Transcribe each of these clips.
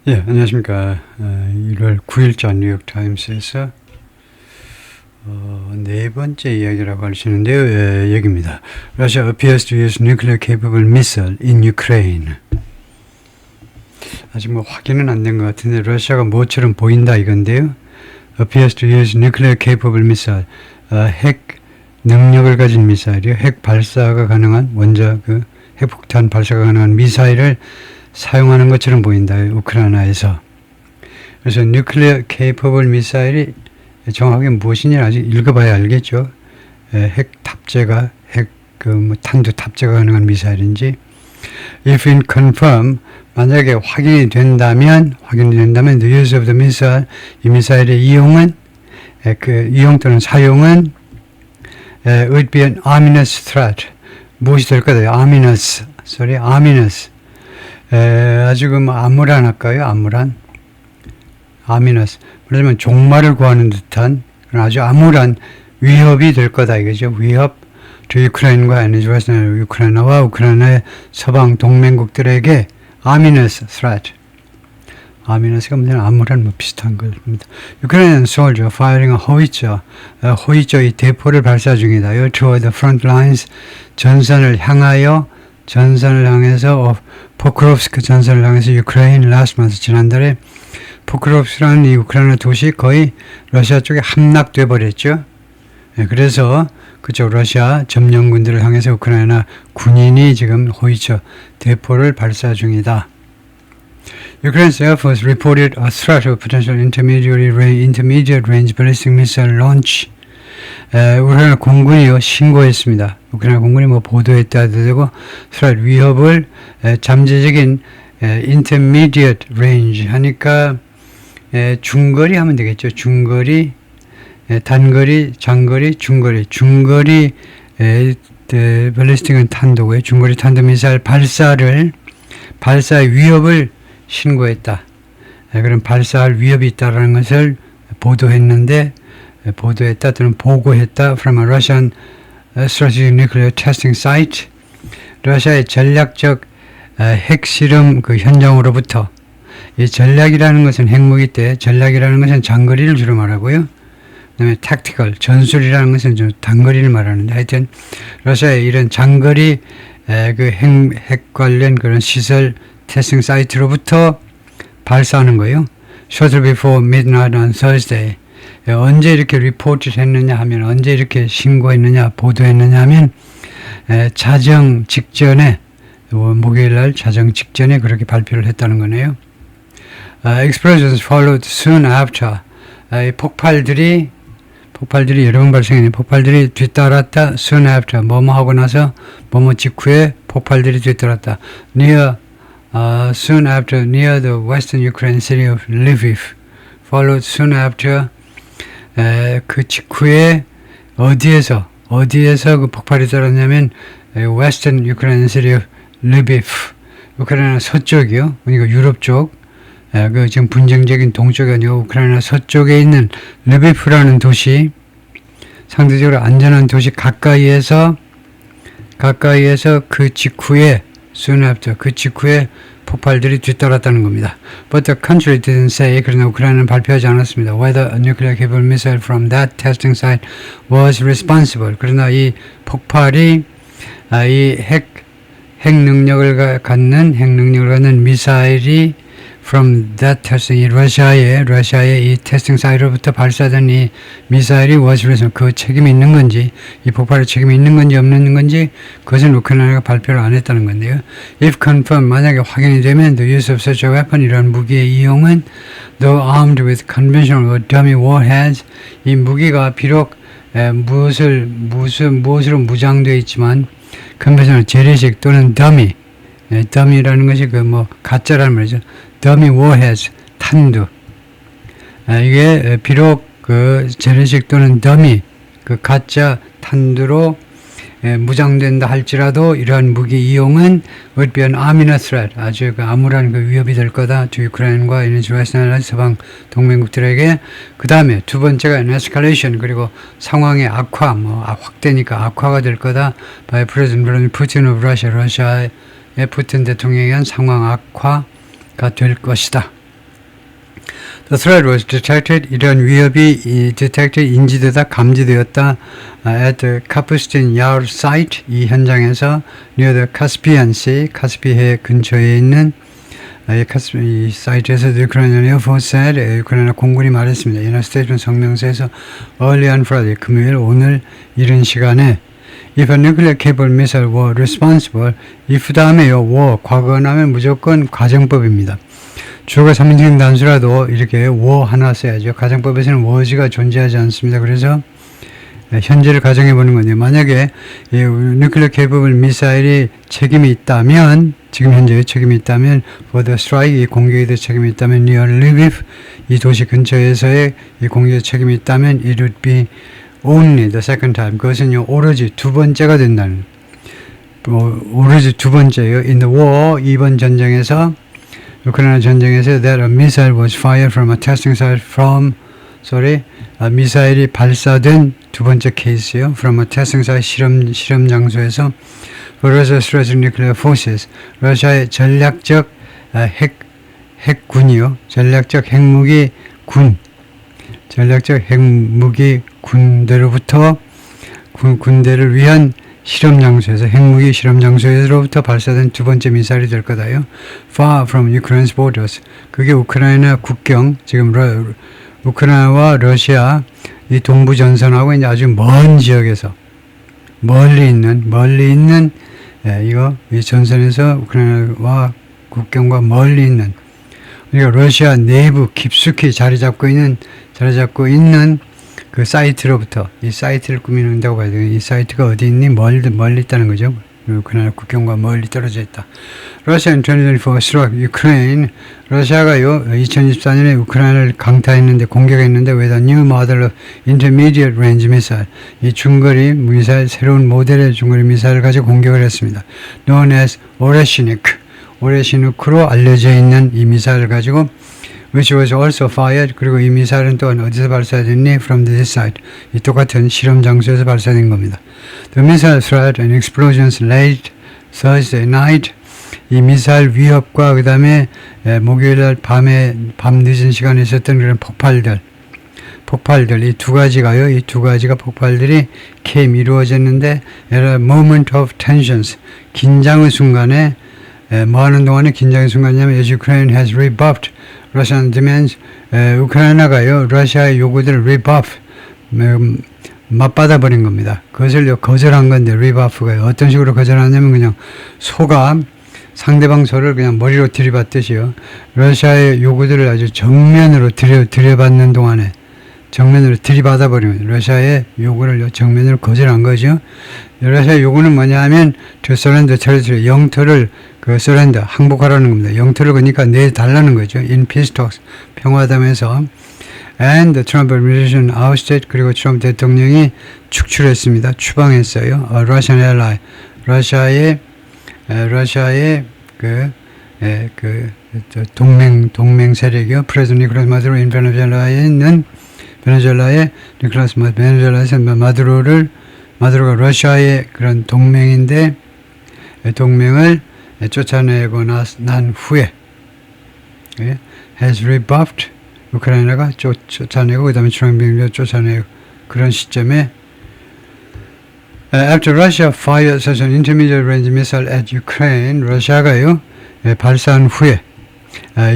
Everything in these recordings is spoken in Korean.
예, 안녕하십니까. 1월 9일자 뉴욕타임스에서 네 번째 이야기라고 할 수 있는데요. 여기입니다. Russia appears to use nuclear capable missile in Ukraine. 아직 확인은 안 된 것 같은데 러시아가 뭐처럼 보인다 이건데요. appears to use nuclear capable missile. 핵 능력을 가진 미사일이요. 핵 발사가 가능한 핵폭탄 발사가 가능한 미사일을 사용하는 것처럼 보인다. 우크라이나에서. 그래서 nuclear capable 미사일이 정확하게 무엇이냐 아직 읽어봐야 알겠죠. 핵 탑재가 탄두 탑재가 가능한 미사일인지. If in confirm 만약에 확인이 된다면 the use of the missile 이 미사일의 이용은 이용 또는 사용은 would be an ominous threat 무엇이 될 거다. ominous 아주 암울한 할까요? 암울한 ominous 그러면 종말을 구하는 듯한 아주 암울한 위협이 될 거다 이거죠. 위협 저 우크라이나와 우크라이나와 우크라이나의 서방 동맹국들에게 ominous threat. ominou스가 무슨 암울한 비슷한 겁니다. Ukrainian soldier firing a howitzer 이 대포를 발사 중이다. toward the front lines 전선을 향해서 포크롭스크 전선을 향해서 Ukraine last month 지난달에 포크롭스라는 이 우크라이나 도시 거의 러시아 쪽에 함락돼 버렸죠. 그래서 그쪽 러시아 점령군들을 향해서 우크라이나 군인이 지금 호위처 대포를 발사 중이다. Ukraine's Air Force reported a threat of potential intermediate range ballistic missile launch. 우크라이나 공군이요 신고했습니다. 우크라이나 공군이 보도했다 해도 되고 threat 위협을 잠재적인 intermediate range 하니까 중거리 하면 되겠죠. 중거리 단거리, 장거리, 중거리 발리스틱은 탄도고요. 중거리 탄도 미사일 발사의 위협을 신고했다. 그럼 발사할 위협이 있다는 것을 보도했다 또는 보고했다. From a Russian strategic nuclear testing site. 러시아의 전략적 핵실험 현장으로부터 이 전략이라는 것은 핵무기 때 전략이라는 것은 장거리를 주로 말하고요. 그다음에 tactical 전술이라는 것은 좀 단거리를 말하는데 하여튼 러시아의 이런 장거리 핵 관련 그런 시설 테스팅 사이트로부터 발사하는 거예요. Shortly before midnight on Thursday. 언제 이렇게 리포트를 했느냐 하면 언제 이렇게 신고했느냐 보도했느냐 하면 자정 직전에 목요일날 자정 직전에 그렇게 발표를 했다는 거네요. Explosions followed soon after. 폭발들이 여러 번 발생했네. 폭발들이 뒤따랐다. soon after. 뭐뭐 하고 나서 뭐뭐 직후에 폭발들이 뒤따랐다. Soon after near the western Ukraine city of Lviv. Followed soon after. 그 직후에 어디에서 그 폭발이 떨어졌냐면 western Ukraine city of Lviv. 우크라이나 서쪽이요. 그러니까 유럽 쪽. 지금 분쟁적인 동쪽이 아니고 우크라이나 서쪽에 있는 르비프라는 도시, 상대적으로 안전한 도시 가까이에서 그 직후에 soon after 그 직후에 폭발들이 뒤따랐다는 겁니다. But the country didn't say, 그러나 우크라이나는 발표하지 않았습니다. Whether a nuclear capable missile from that testing site was responsible. 그러나 이 폭발이 이 핵 능력을 갖는 미사일이 from that testing, 러시아의 이 테스팅 사이트로부터 발사된 이 미사일이 was responsible. 그 책임이 있는 건지, 이 폭발의 책임이 있는 건지 없는 건지, 그것은 우크라이나가 발표를 안 했다는 건데요. If confirmed, 만약에 확인이 되면 the use of such a weapon, 이런 무기의 이용은 though armed with conventional or dummy warheads, 이 무기가 비록 무엇으로 무장되어 있지만 conventional 재래식 또는 dummy, dummy라는 것이 가짜라는 말이죠. dummy warheads, 탄두. 이게 비록 재래식 또는 dummy, 가짜 탄두로 무장된다 할지라도 이러한 무기 이용은 would be an ominous threat. 아주 암울한 위협이 될 거다. 우크라이나와 이스라엘 서방 동맹국들에게. 그 다음에 두 번째가 an escalation. 그리고 상황의 악화, 확대니까 악화가 될 거다. by President Putin of Russia. 러시아의 푸틴 대통령에 의한 상황 악화가 될 것이다. The threat was detected. 이런 위협이 detected, 인지되다, 감지되었다. At the Kapustin Yar site, 이 현장에서 near the Caspian Sea, 카스피해 근처에 있는 이 사이트에서 우크라이나 에어포스 said, 우크라이나 공군이 말했습니다. 이날 스테이트먼 성명서에서 early on Friday, 금요일 오늘 이른 시간에 If a nuclear capable missile were responsible, if 다음에요, were, 과거 나면 무조건 가정법입니다. 주어가 3인칭 단수라도 이렇게 were 하나 써야죠. 가정법에서는 was가 존재하지 않습니다. 그래서 현재를 가정해보는 건데, 만약에 이 nuclear capable missile이 책임이 있다면, 지금 현재의 책임이 있다면, for the strike, 이 공격에 대해 책임이 있다면, near Lviv, 이 도시 근처에서의 이 공격에 책임이 있다면, it would be only the second time. 그것은요, 오로지 두 번째가 된다는, 오로지 두 번째예요. In the war, 이번 전쟁에서, 우크라이나 전쟁에서 that a missile was fired from a testing site from, 미사일이 발사된 두 번째 케이스요. From a testing site, 실험 장소에서 Russia's strategic nuclear forces, 러시아의 전략적 핵군이요. 전략적 핵무기 군대로부터 군대를 위한 실험 장소에서 핵무기 실험 장소에서부터 발사된 두 번째 미사일이 될 거다요. Far from Ukraine's borders. 그게 우크라이나 국경, 지금 우크라이나와 러시아 이 동부 전선하고 이제 아주 먼 지역에서 멀리 있는 이 전선에서 우크라이나와 국경과 멀리 있는, 그러니까 러시아 내부 깊숙이 자리 잡고 있는 그 사이트로부터, 이 사이트를 꾸미는다고 봐야 돼요. 이 사이트가 어디 있니? 멀리 있다는 거죠. 우크라이나 국경과 멀리 떨어져 있다. Russia in 2024 struck Ukraine. 러시아가요, 2024년에 우크라이나를 강타했는데, 공격했는데, with a new model of intermediate range missile. 이 중거리 미사일, 새로운 모델의 중거리 미사일을 가지고 공격을 했습니다. known as 오레시누크로 알려져 있는 이 미사일을 가지고 which was also fired. 그리고 이 미사일은 또한 어디서 발사됐니? From this site. 이 똑같은 실험 장소에서 발사된 겁니다. The missile threat and explosions late Thursday night. 이 미사일 위협과 그 다음에 목요일날 밤 늦은 시간에 있었던 그런 폭발들 이 두 가지가요. 이 두 가지가 폭발들이 이루어졌는데 at a moment of tensions. 긴장의 순간에 뭐 하는 동안에 긴장의 순간이냐면 as Ukraine has rebuffed Russian demands. 우크라이나가요, 러시아의 요구들을 rebuff, 맞받아버린 겁니다. 그것을 거절한 건데, rebuff가 어떤 식으로 거절하냐면 그냥 상대방 소를 그냥 머리로 들이받듯이요. 러시아의 요구들을 아주 정면으로 들여받는 동안에, 정면으로 들이받아버리면, 러시아의 요구를 정면으로 거절한 거죠. 러시아의 요구는 뭐냐 하면, to surrender territory, 영토를 surrender, 항복하라는 겁니다. 영토를 그러니까 내달라는 거죠. In peace talks, 평화담에서. And the Trump administration ousted, 그리고 트럼프 대통령이 축출했습니다. 추방했어요. A Russian ally, 러시아의 동맹 세력이요. President Nicolas Maduro in 베네수엘라에 있는 베네수엘라에서 마두로가 러시아의 그런 동맹인데, 동맹을 쫓아내고 난 후에 has rebuffed, 우크라이나가 쫓아내고 그 다음에 주랑병력 쫓아내고 그런 시점에 after Russia fired such an intermediate range missile at Ukraine, 러시아가요 발사한 후에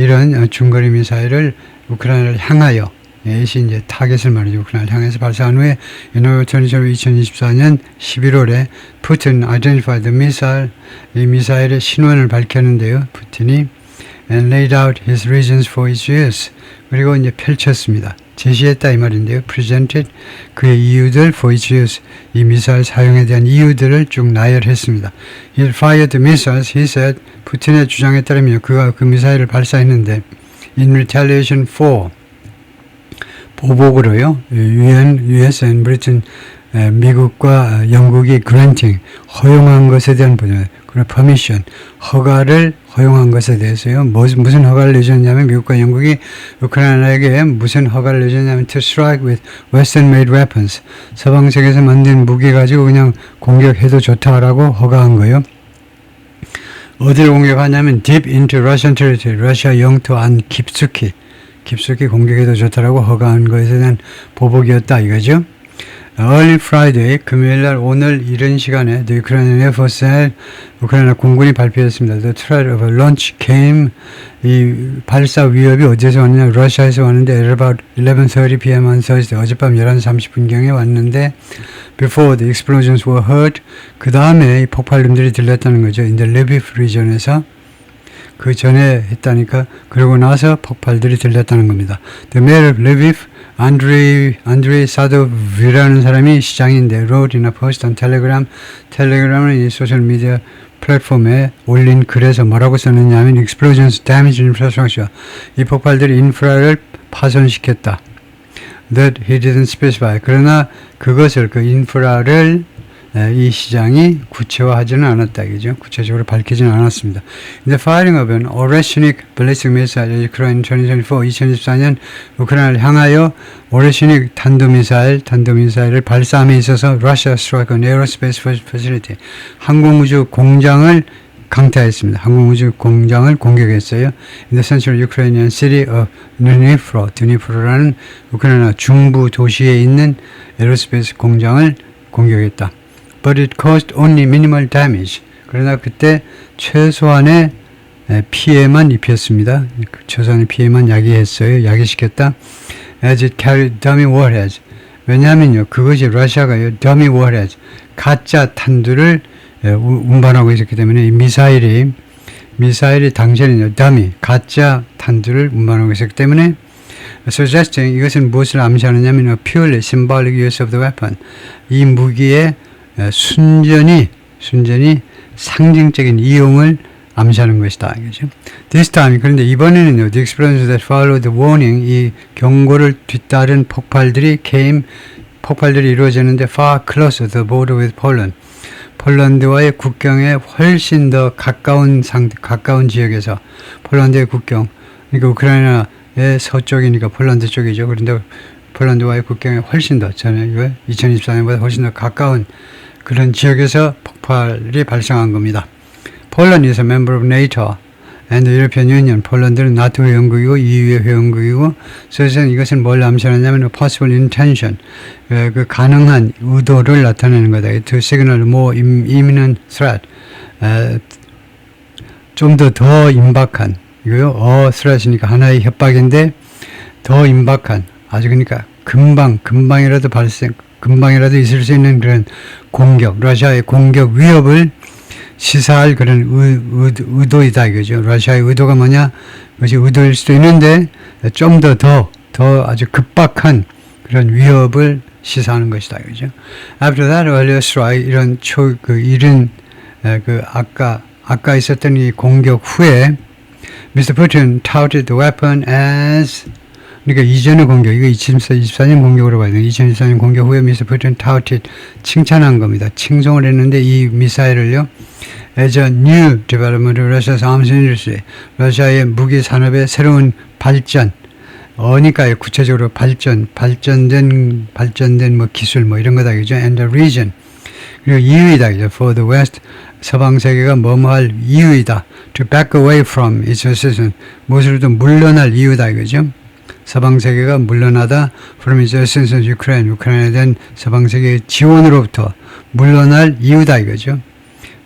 이런 중거리 미사일을 우크라이나를 향하여 이제 타겟을 말이죠. 우크라이나를 향해서 발사한 후에 in October 2024년 11월에 푸틴 identified the missile, 이 미사일의 신원을 밝혔는데요. 푸틴이 and laid out his reasons for its use. 그리고 이제 펼쳤습니다. 제시했다 이 말인데요. presented, 그의 이유들 for its use, 이 미사일 사용에 대한 이유들을 쭉 나열했습니다. He fired the missiles, he said. 푸틴의 주장에 따르면 그가 그 미사일을 발사했는데 in retaliation for, 보복으로요. US and Britain, 미국과 영국이 granting, 허용한 것에 대한 보장, 그런 permission, 허가를 허용한 것에 대해서요. 무슨 허가를 내줬냐면 미국과 영국이 우크라이나에게 무슨 허가를 내줬냐면 to strike with Western-made weapons, 서방색에서 만든 무기 가지고 그냥 공격해도 좋다라고 허가한 거예요. 어디를 공격하냐면 deep into Russian territory, 러시아 영토 안 깊숙이 깊숙이 공격해도 좋다라고 허가한 것에 대한 보복이었다 이거죠. Early Friday, 금요일날 오늘 이른 시간에 The Ukrainian Air Force, 우크라이나 공군이 발표했습니다. The threat of a launch came, 이 발사 위협이 어디에서 왔느냐, 러시아에서 왔는데 at about 11:30 p.m. on Thursday, 어젯밤 11시 30분경에 왔는데 before the explosions were heard, 그 다음에 이 폭발음들이 들렸다는 거죠. In the Lviv region에서. 그 전에 했다니까 그러고 나서 폭발들이 들렸다는 겁니다. The mayor of Lviv, Andrei Sadov이라는 사람이 시장인데 wrote in a post on Telegram. 텔레그램은 이 소셜미디어 플랫폼에 올린 글에서 뭐라고 썼느냐면 explosions damage infrastructure. 이 폭발들이 인프라를 파손시켰다. That he didn't specify. 그러나 그것을 그 인프라를 이 시장이 구체화하지는 않았다. 그죠? 구체적으로 밝히지는 않았습니다. In the firing of an Oreshnik ballistic missile in Ukraine 2024년 우크라이나를 향하여 오레시닉 탄도미사일을 발사함에 있어서 Russia struck an aerospace facility. 항공우주 공장을 강타했습니다. 항공우주 공장을 공격했어요. In the central Ukrainian city of 드니프로라는 우크라이나 중부 도시에 있는 에어로스페이스 공장을 공격했다. But it caused only minimal damage. 그러나 그때 최소한의 피해만 입혔습니다. 최소한의 피해만 야기시켰다. As it carried dummy warheads. 왜냐하면요, 그것이 러시아가요, dummy warheads, 가짜 탄두를 운반하고 있었기 때문에 이 미사일이 당시에는요, dummy, 가짜 탄두를 운반하고 있었기 때문에 suggesting, 이것은 무엇을 암시하느냐면 purely symbolic use of the weapon. 이 무기의 순전히 상징적인 이용을 암시하는 것이다. 그렇죠? This time, 그런데 이번에는요, the explosions that followed the warning, 이 경고를 뒤따른 폭발들이 이루어졌는데 far closer to the border with Poland. 폴란드와의 국경에 훨씬 더 가까운 지역에서, 폴란드의 국경, 그러니까 우크라이나의 서쪽이니까 폴란드 쪽이죠. 그런데 폴란드와의 국경에 훨씬 더, 2024년보다 훨씬 더 가까운 그런 지역에서 폭발이 발생한 겁니다. Poland is a member of NATO and the European Union. 폴란드는 나토 회원국이고 EU의 회원국이고, 그래서 이것은 뭘 암시하냐면 possible intention, 그 가능한 의도를 나타내는 거다. To signal more imminent threat, 좀 더 임박한, 이거요, threat이니까 하나의 협박인데 더 임박한, 아주 그러니까 금방이라도 있을 수 있는 그런 공격, 러시아의 공격 위협을 시사할 그런 의도이다 이거죠. 러시아의 의도가 뭐냐? 그것이 의도일 수도 있는데 좀 더 아주 급박한 그런 위협을 시사하는 것이다 이거죠. After that earlier strike, 아까 있었던 이 공격 후에 Mr. Putin touted the weapon as, 그러니까 이전의 공격, 이거 2024년 공격으로 봐야 돼요. 2024년 공격 후에 미스터 푸틴 touted, 칭찬한 겁니다. 칭송을 했는데 이 미사일을요, as a new development of Russia's arms industry, 러시아의 무기 산업의 새로운 발전, 어니까요, 구체적으로 발전된 뭐 기술 뭐 이런 거다 그죠? And the region, 그리고 이유이다 그죠? For the West, 서방 세계가 뭐뭐할 이유이다. To back away from its assistance, 무엇으로도 물러날 이유다 이거죠. 서방 세계가 물러나다 from its assistance Ukraine, 우크라이나에 대한 서방 세계의 지원으로부터 물러날 이유다 이거죠.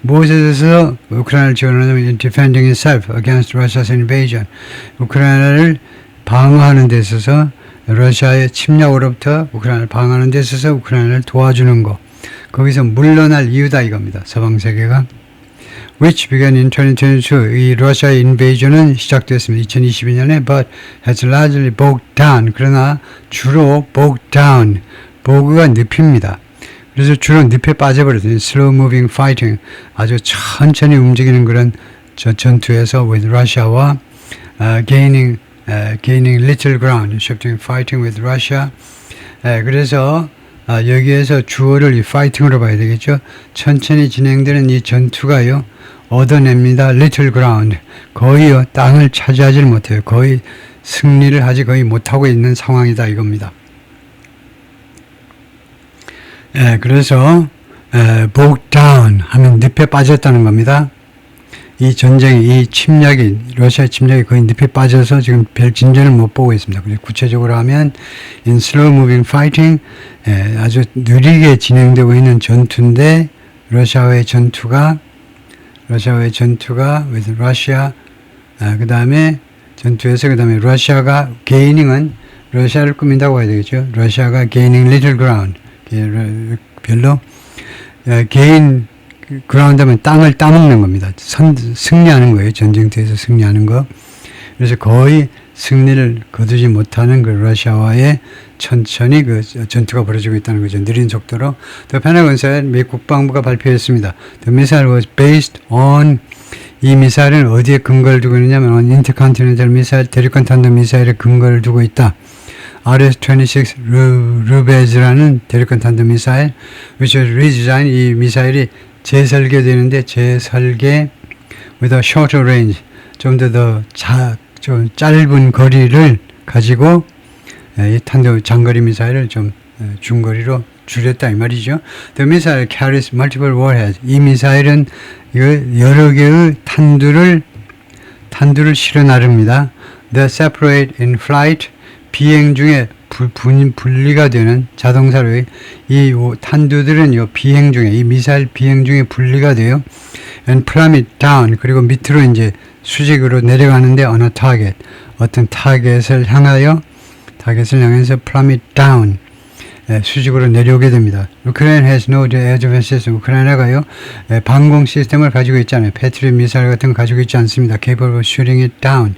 무엇에 대해서 우크라이나를 지원하냐면 defending itself against Russia's invasion, 우크라이나를 방어하는 데 있어서 러시아의 침략으로부터 우크라이나를 방어하는 데 있어서 우크라이나를 도와주는 거, 거기서 물러날 이유다 이겁니다. 서방 세계가. Which began in 2022. 이 러시아의 인베이전은 시작됐습니다. 2022년에 but has largely bogged down. 그러나 주로 bogged down. 보그가 늪입니다. 그래서 주로 늪에 빠져버렸어요. Slow moving fighting. 아주 천천히 움직이는 그런 전투에서 with Russia와 gaining little ground, shifting fighting with Russia. 그래서 여기에서 주어를 이 fighting으로 봐야 되겠죠. 천천히 진행되는 이 전투가요, 얻어냅니다. little ground. 거의요, 땅을 차지하지 못해요. 거의 승리를 하지 거의 못하고 있는 상황이다 이겁니다. 그래서 bogged down 하면 늪에 빠졌다는 겁니다. 이 전쟁이, 이 침략이, 러시아의 침략이 거의 늪에 빠져서 지금 별 진전을 못 보고 있습니다. 그래서 구체적으로 하면, in slow moving fighting, 아주 느리게 진행되고 있는 전투인데, 러시아의 전투가 with Russia, 그 다음에 전투에서 그 다음에 러시아가 gaining은 러시아를 꾸민다고 해야 되겠죠. 러시아가 gaining little ground, 별로 gain ground 하면 땅을 따먹는 겁니다. 승리하는 거예요. 전쟁터에서 승리하는 거. 그래서 거의 승리를 거두지 못하는 그 러시아와의 천천히 그 전투가 벌어지고 있다는 거죠. 느린 속도로. The Pentagon said, 미 국방부가 발표했습니다. The missile was based on, 이 미사일은 어디에 근거를 두고 있느냐면 on intercontinental missile, 대륙간 탄도 미사일에 근거를 두고 있다. RS-26 루베즈라는 대륙간 탄도 미사일, which was redesigned, 이 미사일이 재설계되는데 재설계 with a shorter range, 좀 더 좀 짧은 거리를 가지고 이 탄도 장거리 미사일을 좀 중거리로 줄였다 이 말이죠. The missile carries multiple warheads. 이 미사일은 여러 개의 탄두를 실어 나릅니다. They separate in flight. 비행 중에 분리가 되는 자동사로 이 탄두들은 비행 중에, 이 미사일 비행 중에 분리가 돼요. And plummet down. 그리고 밑으로 이제 수직으로 내려가는데 on a target. 어떤 타겟을 향해서 plummet down. 수직으로 내려오게 됩니다. Ukraine has no air defense system. 우크라이나가요, 방공 시스템을 가지고 있지 않아요. 패트리엇 미사일 같은 거 가지고 있지 않습니다. Capable of shooting it down.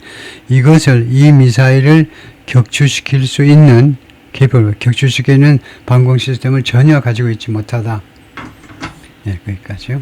이 미사일을 격추시킬 수 있는, 격추시키는 방공 시스템을 전혀 가지고 있지 못하다. 거기까지요.